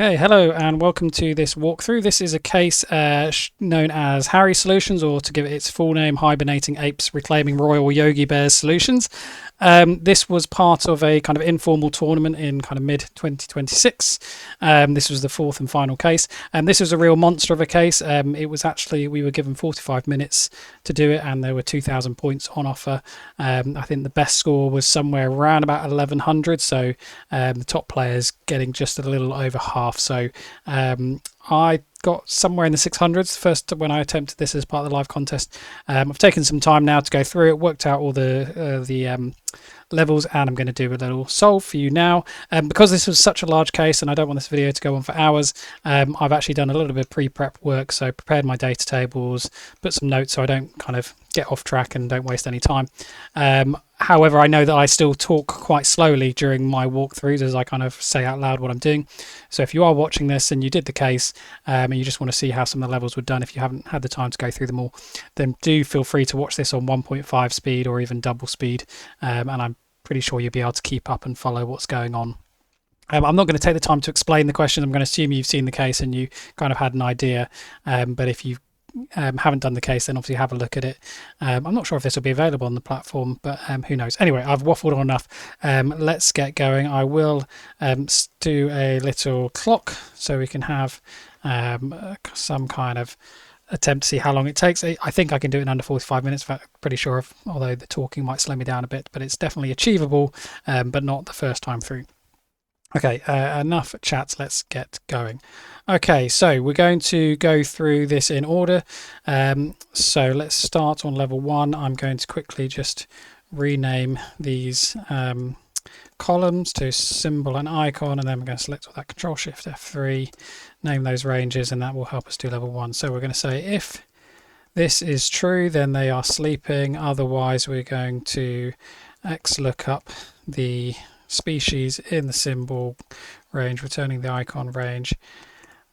Okay, hello and welcome to this walkthrough. This is a case known as Harry Solutions, or to give it its full name, Hibernating Apes Reclaiming Royal Yogi Bears Solutions. This was part of a kind of informal tournament in kind of mid 2026. This was the fourth and final case. This was a real monster of a case. It was actually, we were given 45 minutes to do it and there were 2,000 points on offer. I think the best score was somewhere around about 1,100. So the top players getting just a little over half. So I got somewhere in the 600s first when I attempted this as part of the live contest. I've taken some time now to go through it, worked out all the levels, and I'm going to do a little solve for you now. Because this was such a large case and I don't want this video to go on for hours, I've actually done a little bit of pre-prep work, so prepared my data tables, put some notes so I don't kind of get off track and don't waste any time. However, I know that I still talk quite slowly during my walkthroughs as I kind of say out loud what I'm doing. So if you are watching this and you did the case and you just want to see how some of the levels were done, if you haven't had the time to go through them all, then do feel free to watch this on 1.5 speed or even double speed. And I'm pretty sure you'll be able to keep up and follow what's going on. I'm not going to take the time to explain the question. I'm going to assume you've seen the case and you kind of had an idea. But if you haven't done the case, then obviously have a look at it. I'm not sure if this will be available on the platform, but who knows. Anyway, I've waffled on enough. Let's get going. I will do a little clock so we can have some kind of attempt to see how long it takes. I think I can do it in under 45 minutes, pretty sure of, although the talking might slow me down a bit, but it's definitely achievable, but not the first time through. Okay, enough chats, let's get going. Okay, so we're going to go through this in order. So let's start on level 1. I'm going to quickly just rename these columns to symbol and icon, and then we're going to select all that, Control Shift F3, name those ranges, and that will help us do level 1. So we're going to say if this is true, then they are sleeping. Otherwise, we're going to XLOOKUP the species in the symbol range, returning the icon range,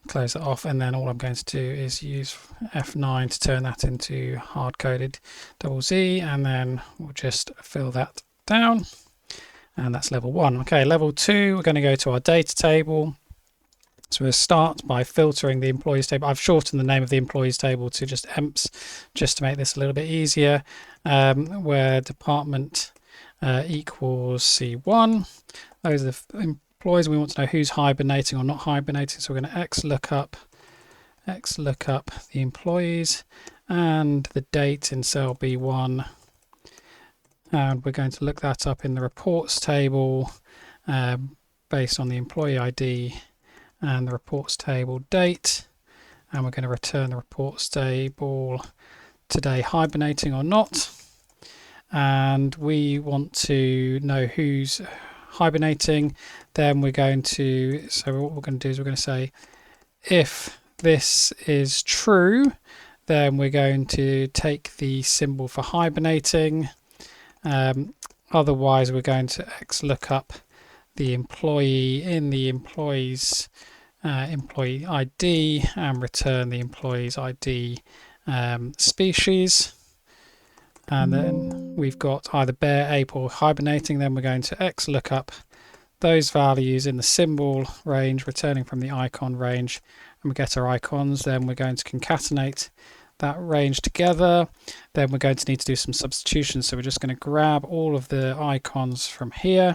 close that off, and then all I'm going to do is use F9 to turn that into hard-coded Z, and then we'll just fill that down, and that's level 1. Okay, level 2, we're going to go to our data table. So we'll start by filtering the employees table. I've shortened the name of the employees table to just EMPS, just to make this a little bit easier, where department equals C1. Those are the employees. We want to know who's hibernating or not hibernating, so we're going to XLOOKUP the employees and the date in cell B1, and we're going to look that up in the reports table based on the employee ID and the reports table date, and we're going to return the reports table today hibernating or not. And we want to know who's hibernating. Then we're going to, so what we're going to do is we're going to say if this is true, then we're going to take the symbol for hibernating. Otherwise, we're going to XLOOKUP the employee in the employee's employee ID and return the employee's ID species. And then we've got either bear, ape, or hibernating. Then we're going to XLOOKUP those values in the symbol range, returning from the icon range, and we get our icons. Then we're going to concatenate that range together. Then we're going to need to do some substitutions. So we're just going to grab all of the icons from here.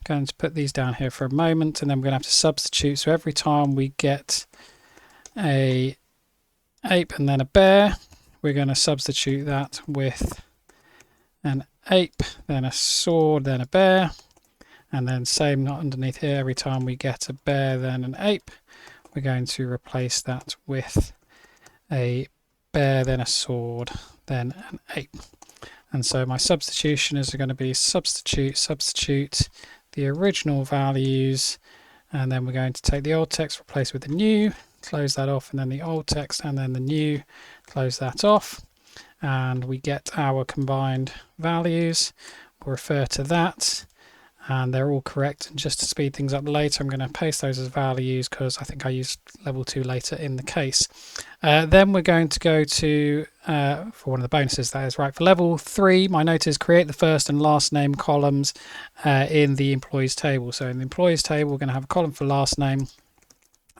Going to put these down here for a moment, and then we're going to have to substitute. So every time we get a ape and then a bear, we're going to substitute that with an ape, then a sword, then a bear, and then same not underneath here. Every time we get a bear, then an ape, we're going to replace that with a bear, then a sword, then an ape. And so my substitution is going to be substitute the original values, and then we're going to take the old text, replace with the new, close that off, and then the old text and then the new, close that off, and we get our combined values. We'll refer to that, and they're all correct. And just to speed things up later, I'm going to paste those as values because I think I used level 2 later in the case. Then we're going to go to, for one of the bonuses, that is right, for level 3, my note is create the first and last name columns in the employees table. So in the employees table, we're going to have a column for last name,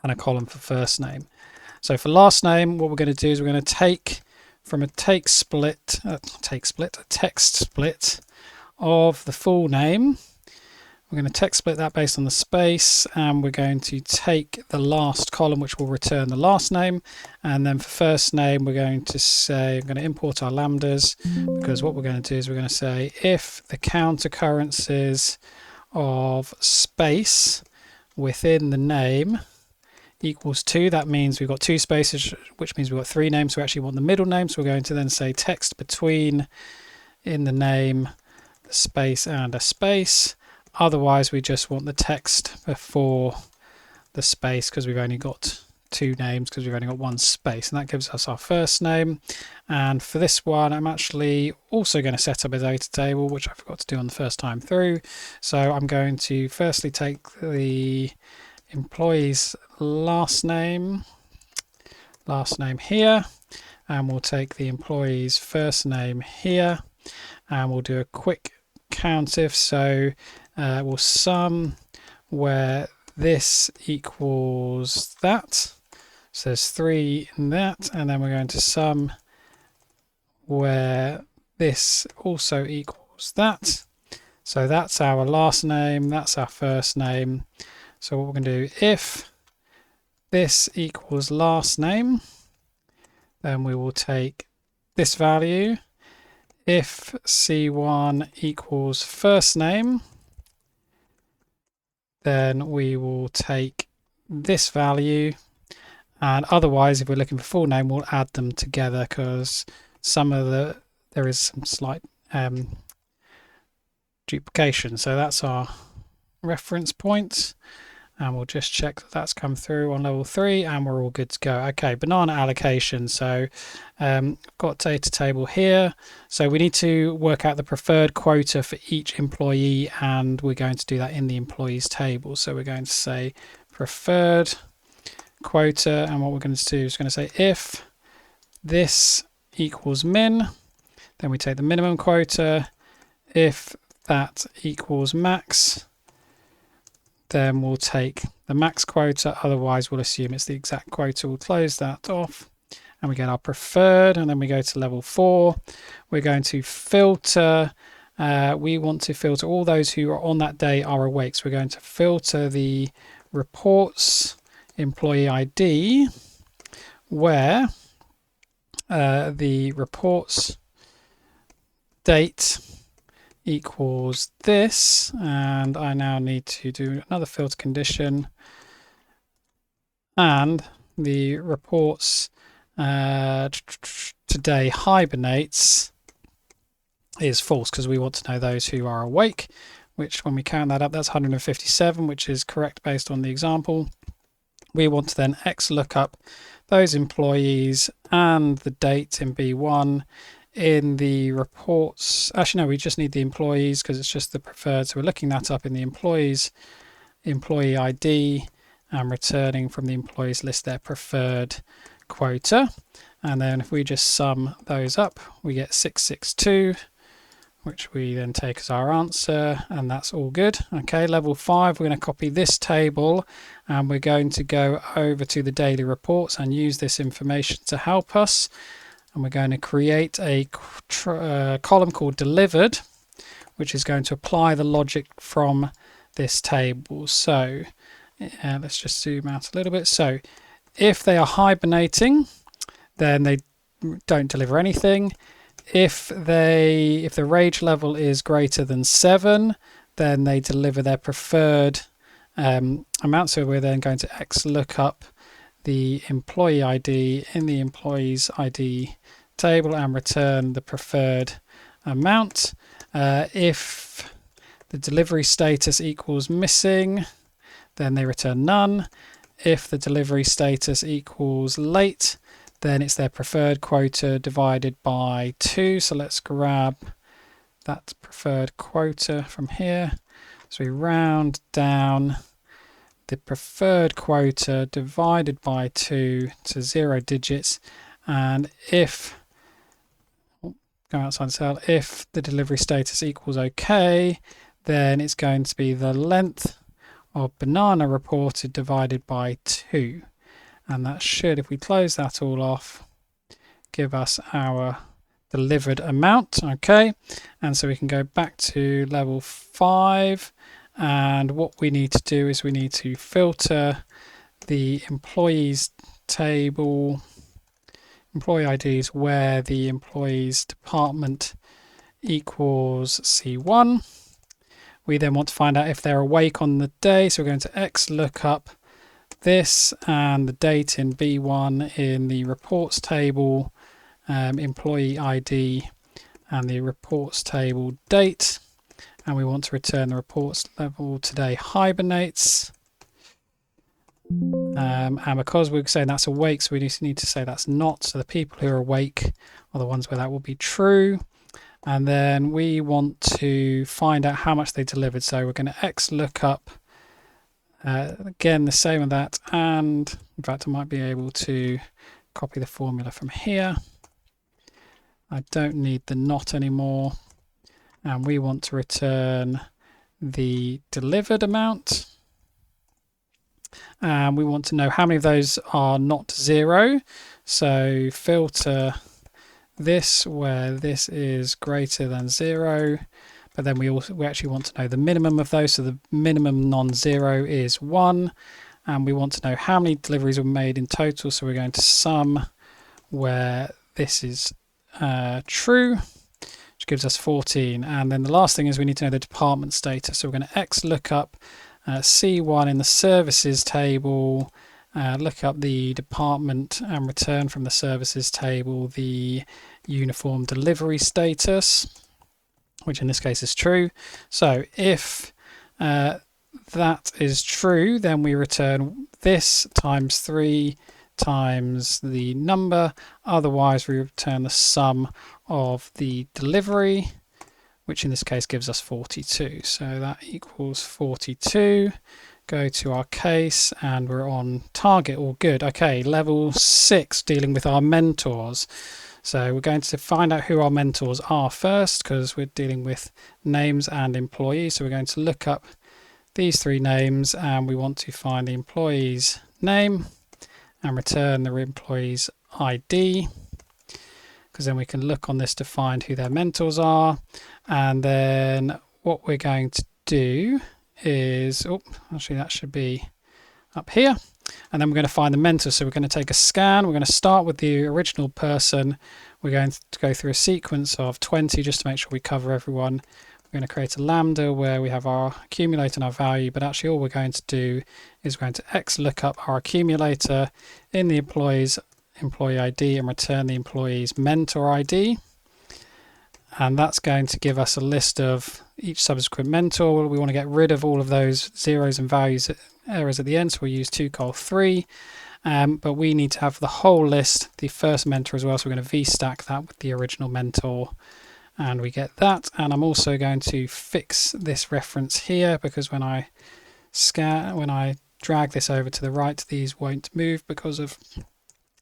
and a column for first name. So for last name, what we're going to do is we're going to take from a text split of the full name. We're going to text split that based on the space, and we're going to take the last column, which will return the last name. And then for first name, we're going to say, I'm going to import our lambdas, because what we're going to do is we're going to say if the count occurrences of space within the name equals 2, that means we've got 2 spaces, which means we've got 3 names. So we actually want the middle name. So we're going to then say text between in the name, the space and a space. Otherwise, we just want the text before the space, because we've only got 2 names, because we've only got 1 space, and that gives us our first name. And for this one, I'm actually also going to set up a data table, which I forgot to do on the first time through. So I'm going to firstly take the employee's last name here, and we'll take the employee's first name here, and we'll do a quick count if. So we'll sum where this equals that. So there's 3 in that, and then we're going to sum where this also equals that. So that's our last name, that's our first name. So what we're going to do, if this equals last name, then we will take this value. If C1 equals first name, then we will take this value, and otherwise if we're looking for full name, we'll add them together, because there is some slight duplication. So that's our reference point, and we'll just check that that's come through on level 3, and we're all good to go. Okay, banana allocation. So got data table here, so we need to work out the preferred quota for each employee, and we're going to do that in the employees table. So we're going to say preferred quota, and what we're going to do is going to say if this equals min, then we take the minimum quota. If that equals max, then we'll take the max quota, otherwise we'll assume it's the exact quota. We'll close that off, and we get our preferred, and then we go to level 4. We're going to filter. We want to filter all those who are on that day are awake. So we're going to filter the reports employee ID, where the reports date equals this, and I now need to do another filter condition, and the reports today hibernates is false, because we want to know those who are awake, which when we count that up, that's 157, which is correct based on the example. We want to then XLOOKUP those employees and the date in B1 in the reports. Actually, no, we just need the employees because it's just the preferred. So we're looking that up in the employees, employee ID, and returning from the employees list their preferred quota. And then if we just sum those up, we get 662, which we then take as our answer, and that's all good. Okay, level 5, we're going to copy this table, and we're going to go over to the daily reports and use this information to help us. And we're going to create a column called delivered, which is going to apply the logic from this table. So let's just zoom out a little bit. So if they are hibernating, then they don't deliver anything. If the rage level is greater than 7, then they deliver their preferred amount. So we're then going to XLOOKUP the employee ID in the employees ID table and return the preferred amount. If the delivery status equals missing, then they return none. If the delivery status equals late, then it's their preferred quota divided by 2. So let's grab that preferred quota from here. So we round down the preferred quota divided by 2 to 0 digits. And if, go outside the cell, if the delivery status equals OK, then it's going to be the length of banana reported divided by 2. And that should, if we close that all off, give us our delivered amount. Okay, and so we can go back to level 5, and what we need to do is we need to filter the employees table, employee IDs, where the employees department equals C1. We then want to find out if they're awake on the day, so we're going to X lookup this and the date in B1 in the reports table, employee ID and the reports table date, and we want to return the reports level today hibernates. And because we're saying that's awake, so we just need to say that's not, so the people who are awake are the ones where that will be true. And then we want to find out how much they delivered, so we're going to X lookup again the same with that, and in fact I might be able to copy the formula from here. I don't need the not anymore, and we want to return the delivered amount, and we want to know how many of those are not 0, so filter this where this is greater than 0, but then we actually want to know the minimum of those, so the minimum non-zero is 1, and we want to know how many deliveries were made in total, so we're going to sum where this is true, which gives us 14. And then the last thing is we need to know the department status, so we're going to X lookup C1 in the services table, look up the department and return from the services table the uniform delivery status, which in this case is true. So if that is true, then we return this times 3 times the number, otherwise we return the sum of the delivery, which in this case gives us 42. So that equals 42. Go to our case and we're on target, all good. Okay, level 6, dealing with our mentors. So we're going to find out who our mentors are first, because we're dealing with names and employees. So we're going to look up these 3 names, and we want to find the employee's name and return the employee's ID, because then we can look on this to find who their mentors are. And then what we're going to do is, actually that should be up here, and then we're going to find the mentor. So we're going to take a scan. We're going to start with the original person. We're going to go through a sequence of 20 just to make sure we cover everyone. We're going to create a lambda where we have our accumulator and our value, but actually all we're going to do is we're going to X look up our accumulator in the employee ID and return the employee's mentor ID. And that's going to give us a list of each subsequent mentor. We want to get rid of all of those zeros and values errors at the end, so we'll use 2col3. But we need to have the whole list, the first mentor as well, so we're going to v-stack that with the original mentor, and we get that. And I'm also going to fix this reference here, because when I drag this over to the right, these won't move because of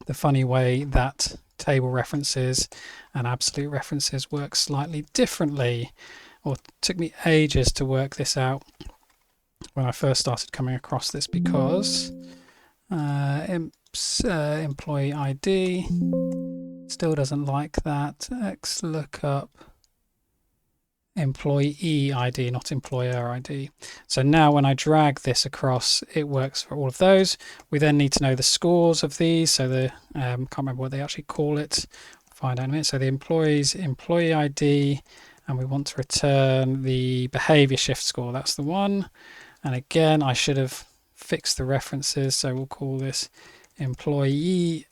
the funny way that table references and absolute references work slightly differently, or it took me ages to work this out when I first started coming across this, because employee ID still doesn't like that. X lookup employee ID, not employer ID. So now when I drag this across, it works for all of those. We then need to know the scores of these, so the can't remember what they actually call it, find out in a minute. So the employee's employee ID, and we want to return the behavior shift score, that's the one. And again, I should have fixed the references, so we'll call this employee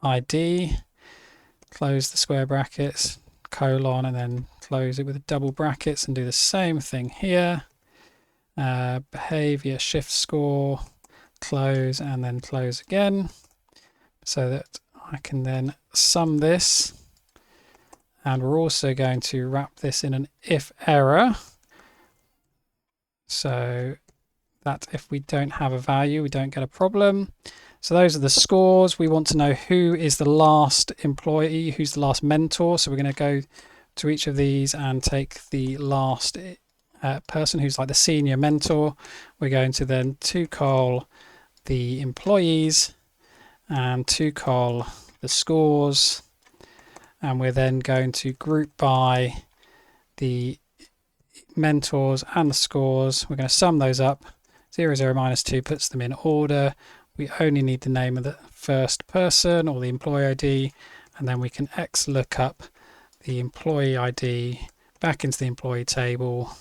ID, close the square brackets, colon, and then close it with double brackets, and do the same thing here. Behavior shift score, close, and then close again, so that I can then sum this. And we're also going to wrap this in an if error, so that if we don't have a value, we don't get a problem. So those are the scores. We want to know who is the last employee, who's the last mentor. So we're going to go to each of these and take the last person who's like the senior mentor. We're going to then to-col the employees and to-col the scores, and we're then going to group by the mentors and the scores. We're going to sum those up. 0, 0, -2 puts them in order. We only need the name of the first person or the employee ID, and then we can XLOOKUP the employee ID back into the employee table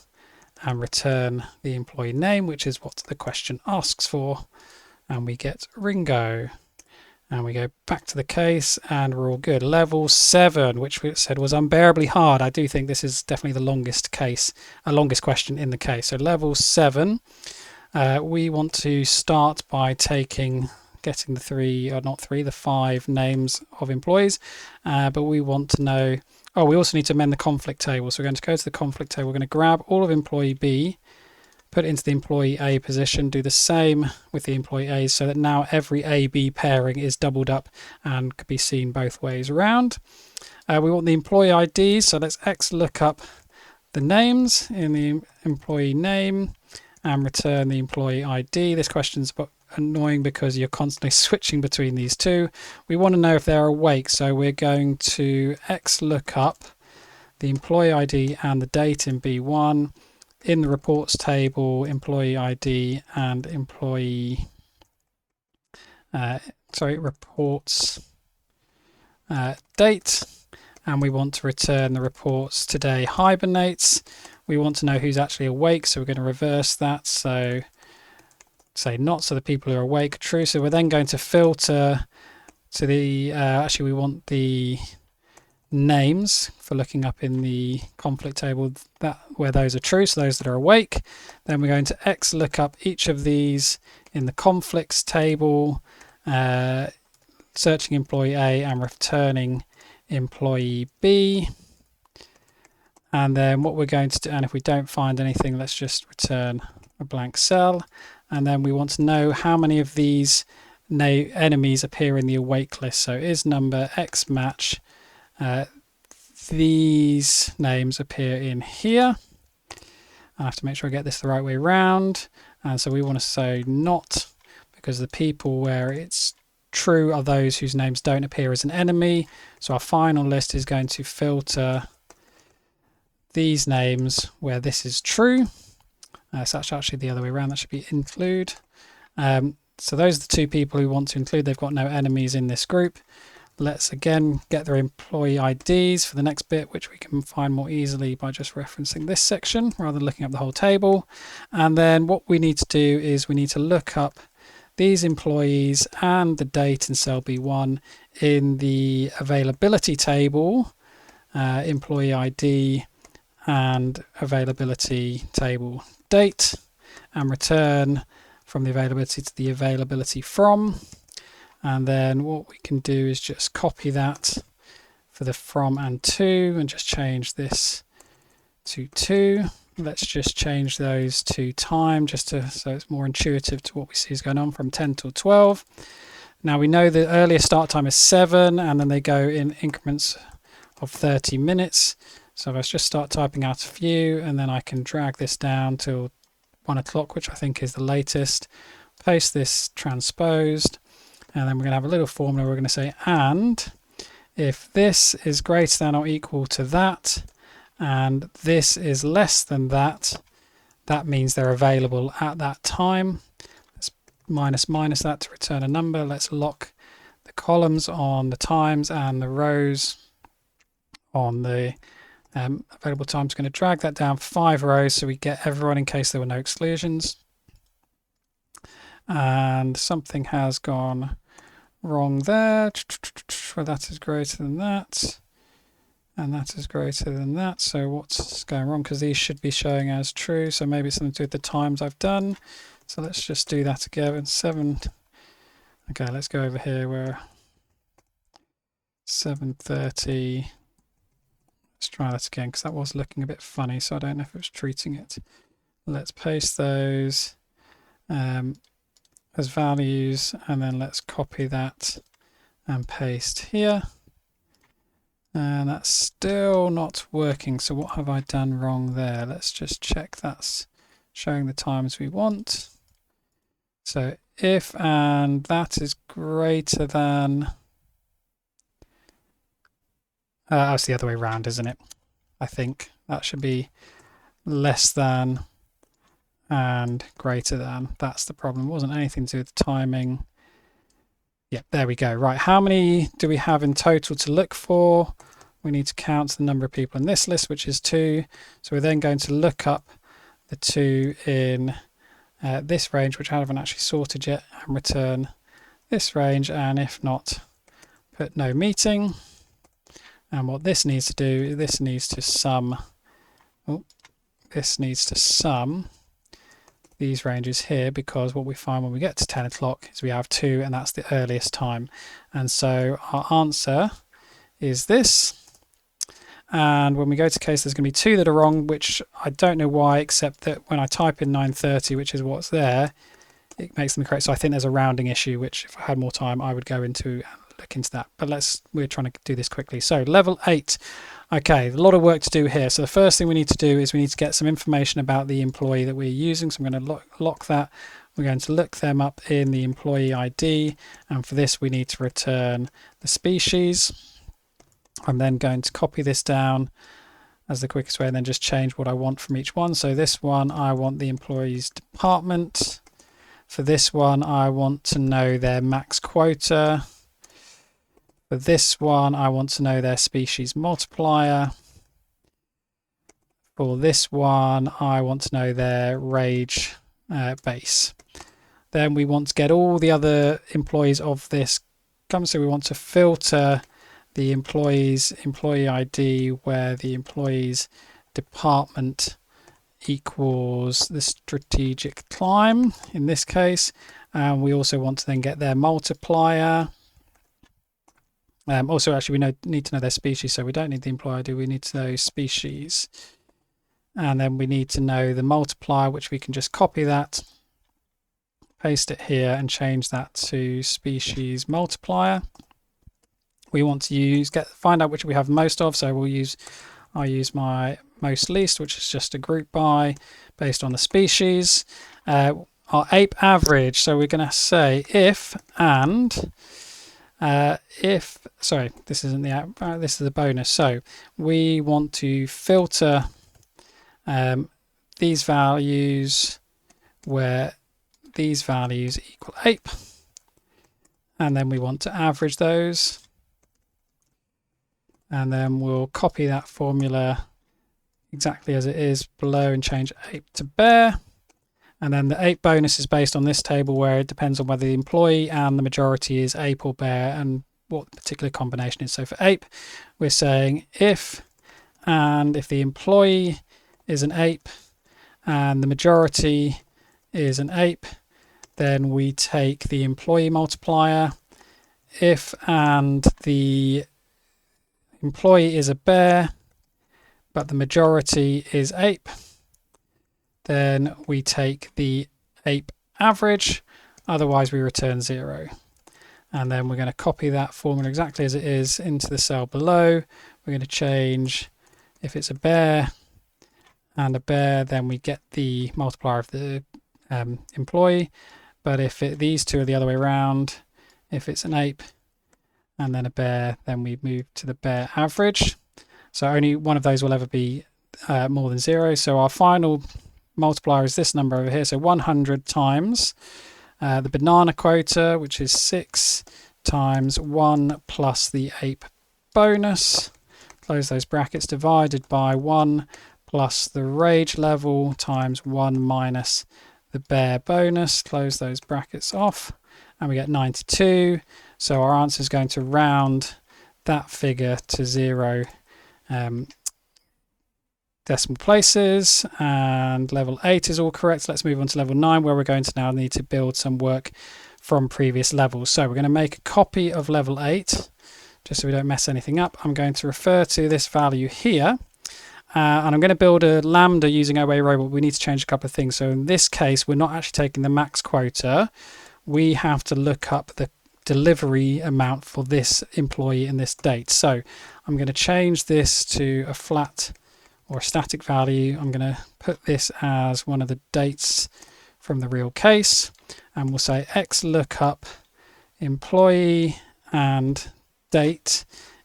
and return the employee name, which is what the question asks for, and we get Ringo. And we go back to the case and we're all good. Level 7, which we said was unbearably hard. I do think this is definitely the longest question in the case. So level 7, we want to start by getting the 5 names of employees, but we want to know, we also need to amend the conflict table. So we're going to go to the conflict table. We're going to grab all of employee B, put it into the employee A position, do the same with the employee A's so that now every A-B pairing is doubled up and could be seen both ways around. We want the employee IDs, so let's XLOOKUP the names in the employee name and return the employee ID. This question's annoying because you're constantly switching between these two. We want to know if they're awake, so we're going to XLOOKUP the employee ID and the date in B1. In the reports table, employee ID and reports date, and we want to return the reports today hibernates. We want to know who's actually awake, so we're going to reverse that. So say not, so the people who are awake, true. So we're then going to filter to the, we want the names for looking up in the conflict table where those are true, so those that are awake. Then we're going to XLOOKUP each of these in the conflicts table, searching employee A and returning employee B. And then what we're going to do, and if we don't find anything, let's just return a blank cell. And then we want to know how many of these enemies appear in the awake list. So is number X match. These names appear in here. I have to make sure I get this the right way around, and so we want to say not, because the people where it's true are those whose names don't appear as an enemy. So our final list is going to filter these names where this is true. So that's actually the other way around. That should be include. So those are the 2 people we want to include. They've got no enemies in this group. Let's again get their employee IDs for the next bit, which we can find more easily by just referencing this section rather than looking up the whole table. And then what we need to do is we need to look up these employees and the date in cell B1 in the availability table, employee ID and availability table date, and return from the availability to the availability from. And then what we can do is just copy that for the from and to, and just change this to 2. Let's just change those to time so it's more intuitive to what we see is going on from 10 till 12. Now we know the earliest start time is 7, and then they go in increments of 30 minutes. So let's just start typing out a few, and then I can drag this down till 1 o'clock, which I think is the latest. Paste this transposed. And then we're going to have a little formula. We're going to say, and if this is greater than or equal to that, and this is less than that, that means they're available at that time. Let's minus that to return a number. Let's lock the columns on the times and the rows on the available times. Going to drag that down 5 rows so we get everyone in case there were no exclusions. And something has gone wrong there. Well, that is greater than that, and that is greater than that. So what's going wrong? Because these should be showing as true, so maybe it's something to do with the times I've done. So let's just do that again. 7. Okay, let's go over here where 7:30. Let's try that again because that was looking a bit funny, so I don't know if it was treating it. Let's paste those as values, and then let's copy that and paste here. And that's still not working. So what have I done wrong there? Let's just check that's showing the times we want. So if and that is greater than, that's the other way around, isn't it? I think that should be less than and greater than. That's the problem. It wasn't anything to do with the timing. Yep, there we go. Right, how many do we have in total to look for? We need to count the number of people in this list, which is 2. So we're then going to look up the 2 in this range, which I haven't actually sorted yet, and return this range. And if not, put no meeting. And what this needs to do, this needs to sum. This needs to sum these ranges here, because what we find when we get to 10 o'clock is we have 2, and that's the earliest time. And so our answer is this. And when we go to case, there's going to be 2 that are wrong, which I don't know why, except that when I type in 9:30, which is what's there, it makes them correct. So I think there's a rounding issue, which if I had more time, I would go into look into that. But we're trying to do this quickly. So level 8. Okay, a lot of work to do here. So the first thing we need to do is we need to get some information about the employee that we're using. So I'm going to lock that. We're going to look them up in the employee ID. And for this, we need to return the species. I'm then going to copy this down as the quickest way and then just change what I want from each one. So this one, I want the employee's department. For this one, I want to know their max quota. For this one, I want to know their species multiplier. For this one, I want to know their rage base. Then we want to get all the other employees of this. So we want to filter the employee's employee ID where the employee's department equals the strategic climb in this case. And we also want to then get their multiplier. Also, actually, we need to know their species, so we don't need the employee ID, we need to know species. And then we need to know the multiplier, which we can just copy that, paste it here, and change that to species multiplier. We want to find out which we have most of, so I'll use my most least, which is just a group by based on the species. Our ape average, so we're going to say if and sorry, this isn't the this is the bonus. So we want to filter these values where these values equal ape, and then we want to average those. And then we'll copy that formula exactly as it is below and change ape to bear. And then the ape bonus is based on this table where it depends on whether the employee and the majority is ape or bear and what the particular combination is. So for ape, we're saying if the employee is an ape and the majority is an ape, then we take the employee multiplier. If and the employee is a bear, but the majority is ape, then we take the ape average, otherwise we return 0. And then we're going to copy that formula exactly as it is into the cell below. We're going to change, if it's a bear and a bear, then we get the multiplier of the employee. But if these two are the other way around, if it's an ape and then a bear, then we move to the bear average. So only one of those will ever be more than 0. So our final multiplier is this number over here. So 100 times the banana quota, which is 6, times 1 plus the ape bonus. Close those brackets, divided by 1 plus the rage level times 1 minus the bear bonus. Close those brackets off, and we get 92. So our answer is going to round that figure to 0 decimal places, and level 8 is all correct. Let's move on to level 9, where we're going to now need to build some work from previous levels. So we're going to make a copy of level 8 just so we don't mess anything up. I'm going to refer to this value here, and I'm going to build a lambda using OA robot. We need to change a couple of things. So in this case, we're not actually taking the max quota. We have to look up the delivery amount for this employee in this date. So I'm going to change this to a flat or a static value. I'm going to put this as one of the dates from the real case, and we'll say X lookup employee and date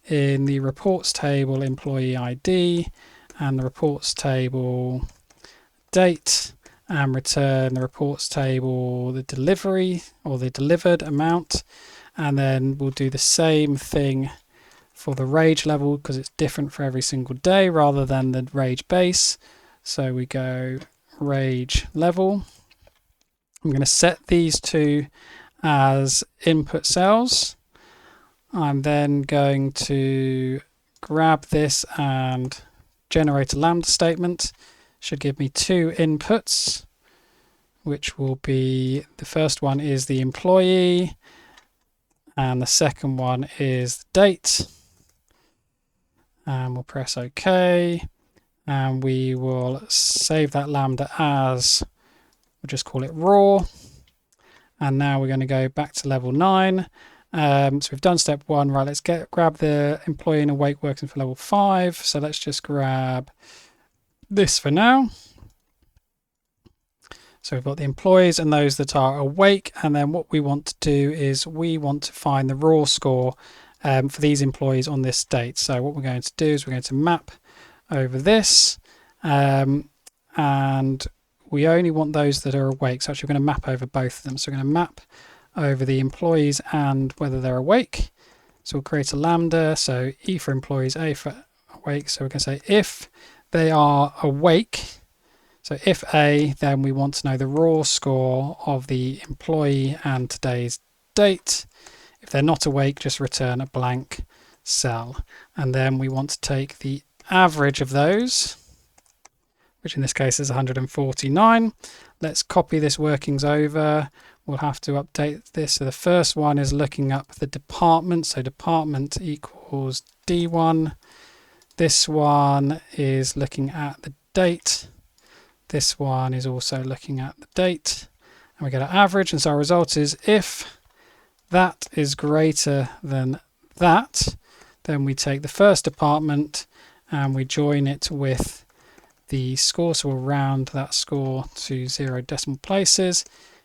in the reports table employee ID and the reports table date, and return the reports table the delivery or the delivered amount. And then we'll do the same thing for the rage level because it's different for every single day rather than the rage base. So we go rage level. I'm going to set these two as input cells. I'm then going to grab this and generate a lambda statement. Should give me two inputs, which will be, the first one is the employee and the second one is the date. And we'll press OK, and we will save that lambda as, we'll just call it raw. And now we're going to go back to level 9. So we've done step 1. Right, let's grab the employee and awake working for level 5. So let's just grab this for now. So we've got the employees and those that are awake, and then what we want to do is we want to find the raw score for these employees on this date. So what we're going to do is we're going to map over this, and we only want those that are awake. So actually we're going to map over both of them. So we're going to map over the employees and whether they're awake. So we'll create a lambda. So E for employees, A for awake. So we're going to say if they are awake, so if A, then we want to know the raw score of the employee and today's date. If they're not awake, just return a blank cell. And then we want to take the average of those, which in this case is 149. Let's copy this workings over. We'll have to update this. So the first one is looking up the department. So department equals D1. This one is looking at the date. This one is also looking at the date. And we get an average. And so our result is if that is greater than that, then we take the first department and we join it with the score. So we'll round that score to 0 decimal places.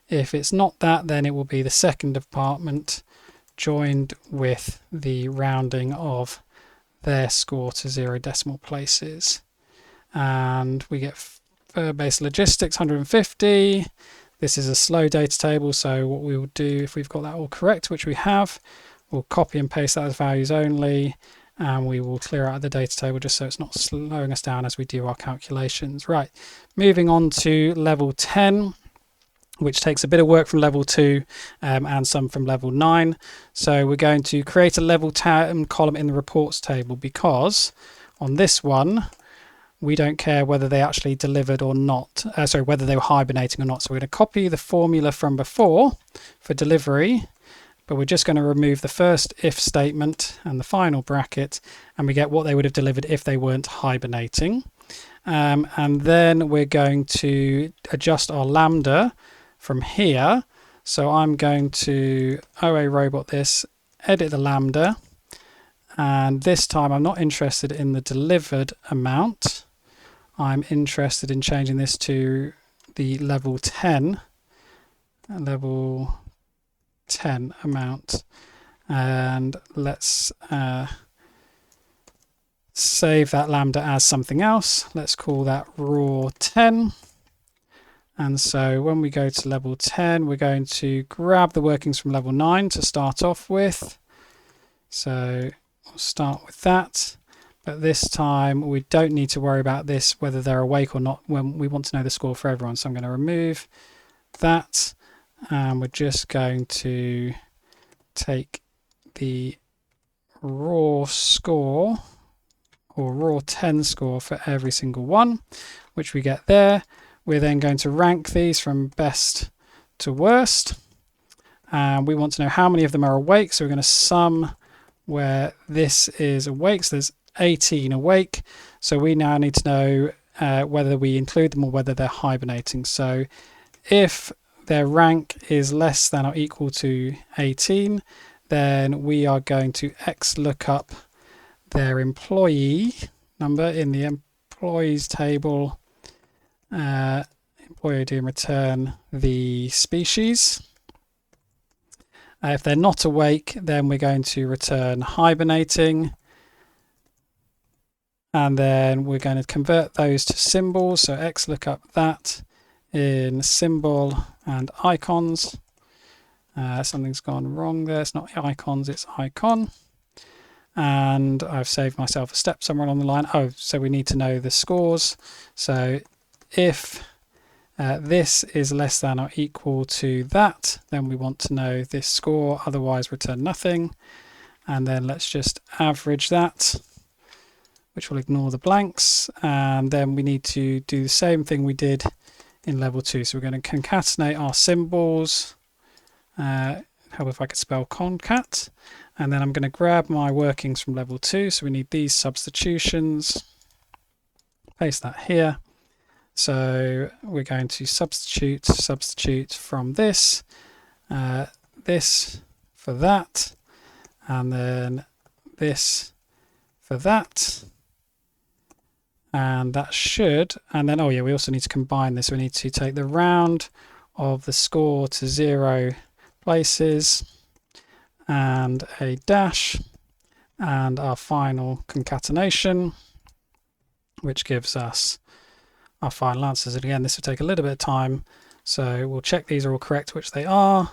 If it's not that, then it will be the second department joined with the rounding of their score to 0 decimal places. And we get Firebase Logistics 150. This is a slow data table, so what we will do if we've got that all correct, which we have, we'll copy and paste that as values only, and we will clear out the data table just so it's not slowing us down as we do our calculations. Right, moving on to level 10, which takes a bit of work from level 2 and some from level 9. So we're going to create a level 10 column in the reports table because on this one, we don't care whether they actually delivered or not, whether they were hibernating or not. So we're going to copy the formula from before for delivery, but we're just going to remove the first if statement and the final bracket, and we get what they would have delivered if they weren't hibernating. And then we're going to adjust our lambda from here. So I'm going to OA robot this, edit the lambda, and this time I'm not interested in the delivered amount. I'm interested in changing this to the level 10 amount, and let's save that lambda as something else. Let's call that raw 10. And so when we go to level 10, we're going to grab the workings from level 9 to start off with. So we'll start with that. But this time we don't need to worry about this, whether they're awake or not, when we want to know the score for everyone. So I'm going to remove that, and we're just going to take the raw score or raw 10 score for every single one, which we get there. We're then going to rank these from best to worst, and we want to know how many of them are awake. So we're going to sum where this is awake. So there's 18 awake, so we now need to know whether we include them or whether they're hibernating. So if their rank is less than or equal to 18, then we are going to XLOOKUP their employee number in the employees table, employee ID, and return the species. If they're not awake, then we're going to return hibernating. And then we're going to convert those to symbols. So XLOOKUP that in symbol and icons. Something's gone wrong there. It's not icons, it's icon. And I've saved myself a step somewhere along the line. Oh, so we need to know the scores. So if this is less than or equal to that, then we want to know this score, otherwise return nothing. And then let's just average that, which will ignore the blanks. And then we need to do the same thing we did in level 2. So we're going to concatenate our symbols. Help if I could spell concat. And then I'm going to grab my workings from level 2. So we need these substitutions. Paste that here. So we're going to substitute from this, this for that, and then this for that. And that should, and then, oh yeah, we also need to combine this. We need to take the round of the score to 0 places and a dash and our final concatenation, which gives us our final answers. And again, this will take a little bit of time, so we'll check these are all correct, which they are.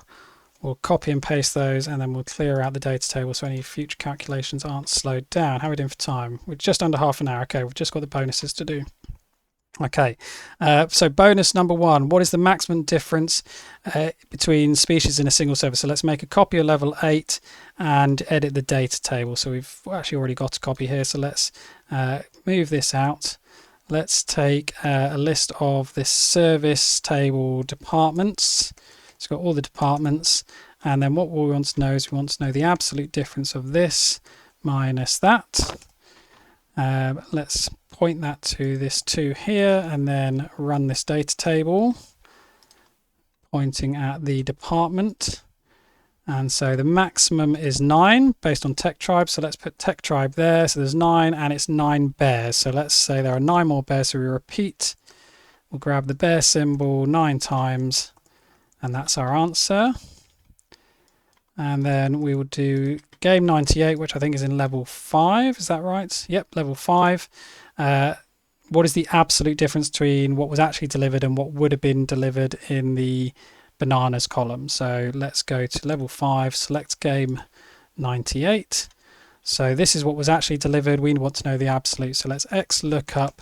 We'll copy and paste those, and then we'll clear out the data table so any future calculations aren't slowed down. How are we doing for time? We're just under half an hour. Okay, we've just got the bonuses to do. Okay, so bonus number 1, what is the maximum difference between species in a single server? So let's make a copy of level 8 and edit the data table. So we've actually already got a copy here, so let's move this out. Let's take a list of this service table departments. It's got all the departments, and then what we want to know is we want to know the absolute difference of this minus that. Let's point that to this 2 here, and then run this data table pointing at the department. And so the maximum is 9 based on tech tribe. So let's put tech tribe there. So there's 9 and it's 9 bears. So let's say there are 9 more bears. So we repeat. We'll grab the bear symbol 9 times. And that's our answer. And then we will do game 98, which I think is in level 5. Is that right? Yep, level 5. What is the absolute difference between what was actually delivered and what would have been delivered in the bananas column? So let's go to level 5, select game 98. So this is what was actually delivered. We want to know the absolute. So let's XLOOKUP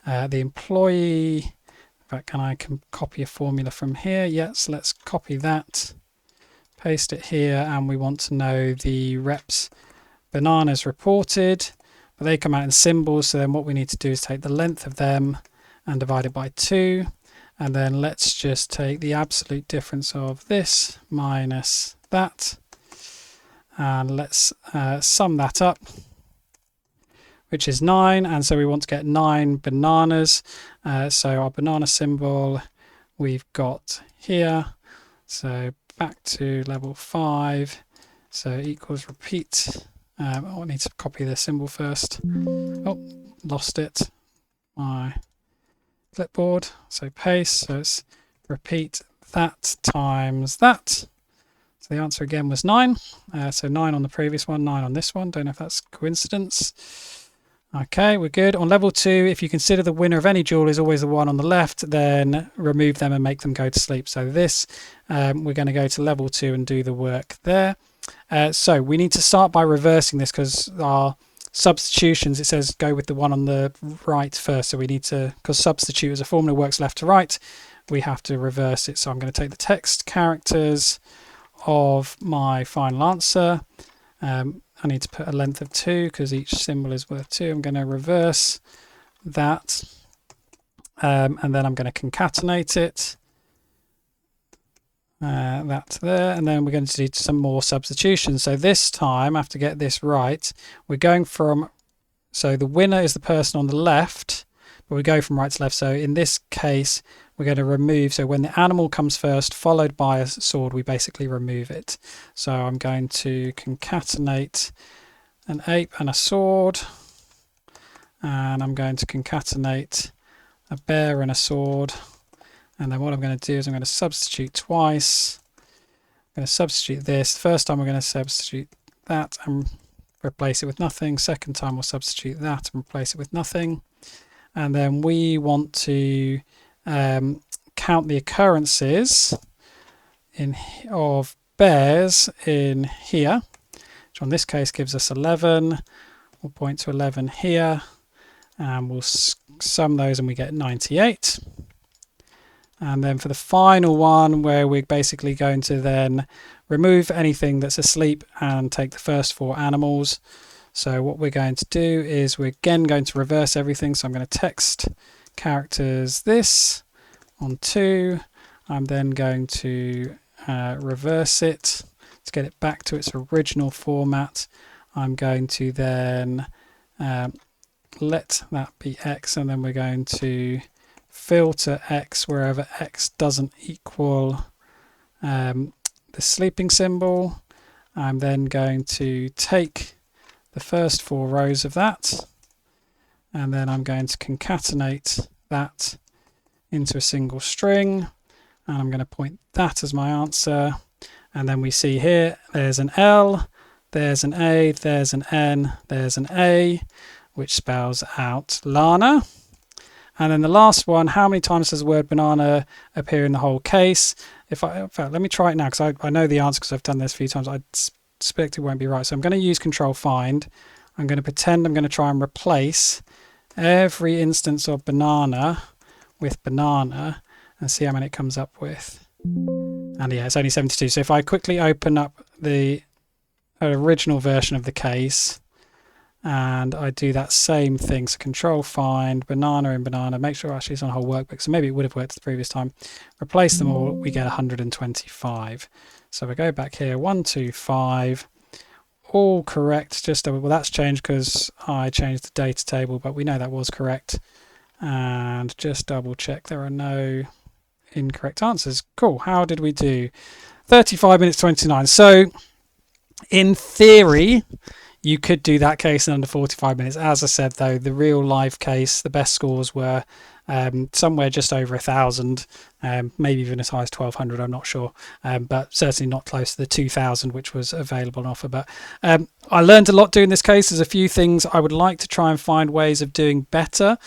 the employee. In fact, can I copy a formula from here? Yes, let's copy that, paste it here, and we want to know the reps bananas reported. But they come out in symbols, so then what we need to do is take the length of them and divide it by 2. And then let's just take the absolute difference of this minus that. And let's sum that up, which is 9. And so we want to get 9 bananas. So our banana symbol we've got here. So back to level 5. So equals repeat. I need to copy the symbol first. Oh, lost it. My clipboard. So paste. So it's repeat that times that. So the answer again was 9. So 9 on the previous one, 9 on this one. Don't know if that's coincidence. Okay, we're good. On level 2, if you consider the winner of any duel is always the one on the left, then remove them and make them go to sleep. So this, we're going to go to level 2 and do the work there. So we need to start by reversing this because our substitutions, it says go with the one on the right first. So we need to, because substitute as a formula works left to right, we have to reverse it. So I'm going to take the text characters of my final answer. I need to put a length of 2 because each symbol is worth 2. I'm going to reverse that, and then I'm going to concatenate it. That there, and then we're going to do some more substitutions. So this time, I have to get this right. We're going from, so the winner is the person on the left, but we go from right to left. So in this case, we're going to remove, so when the animal comes first followed by a sword, we basically remove it. So I'm going to concatenate an ape and a sword, and I'm going to concatenate a bear and a sword, and then what I'm going to do is I'm going to substitute twice. I'm going to substitute this. First time we're going to substitute that and replace it with nothing. Second time we'll substitute that and replace it with nothing. And then we want to count the occurrences of bears in here, which on this case gives us 11. We'll point to 11 here, and we'll sum those and we get 98. And then for the final one, where we're basically going to then remove anything that's asleep and take the first 4 animals. So what we're going to do is we're again going to reverse everything. So I'm going to text characters this on 2. I'm then going to reverse it to get it back to its original format. I'm going to then let that be X, and then we're going to filter X wherever X doesn't equal the sleeping symbol. I'm then going to take the first 4 rows of that, and then I'm going to concatenate that into a single string, and I'm going to point that as my answer. And then we see here there's an L, there's an A, there's an N, there's an A, which spells out Lana. And then the last one, how many times does the word banana appear in the whole case? In fact, let me try it now, because I know the answer because I've done this a few times. I suspect it won't be right. So I'm going to use control find. I'm going to pretend I'm going to try and replace every instance of banana with banana and see how many it comes up with. And yeah, it's only 72. So if I quickly open up the original version of the case and I do that same thing, so control find banana in banana, make sure actually it's on a whole workbook, so maybe it would have worked the previous time, replace them all, we get 125. So we go back here, 1, 2, 5, all correct. Just well, that's changed because I changed the data table, but we know that was correct. And just double check there are no incorrect answers. Cool. How did we do? 35 minutes 29. So in theory, you could do that case in under 45 minutes. As I said, though, the real live case, the best scores were somewhere just over 1,000, maybe even as high as 1,200, I'm not sure, but certainly not close to the 2,000 which was available on offer. But I learned a lot doing this case. There's a few things I would like to try and find ways of doing better.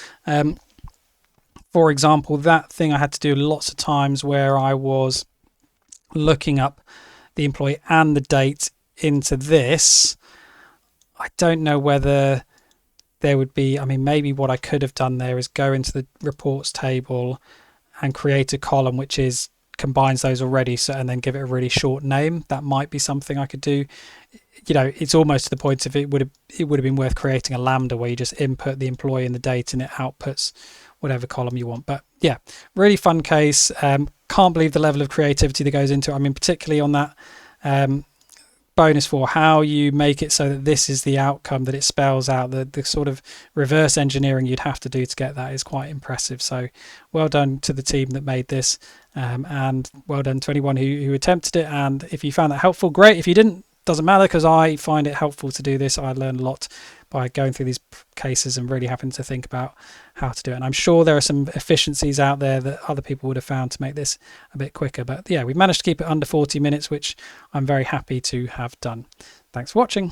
For example, that thing I had to do lots of times where I was looking up the employee and the date into this. I don't know whether there would be, I mean, maybe what I could have done there is go into the reports table and create a column which is combines those already, so and then give it a really short name. That might be something I could do. You know, it's almost to the point of it would have been worth creating a lambda where you just input the employee and the date and it outputs whatever column you want. But yeah, really fun case. Can't believe the level of creativity that goes into it. I mean, particularly on that bonus for how you make it so that this is the outcome that it spells out. The sort of reverse engineering you'd have to do to get that is quite impressive. So well done to the team that made this, and well done to anyone who attempted it. And if you found that helpful, great. If you didn't, doesn't matter, because I find it helpful to do this. I learn a lot by going through these cases and really having to think about how to do it. And I'm sure there are some efficiencies out there that other people would have found to make this a bit quicker. But yeah, we've managed to keep it under 40 minutes, which I'm very happy to have done. Thanks for watching.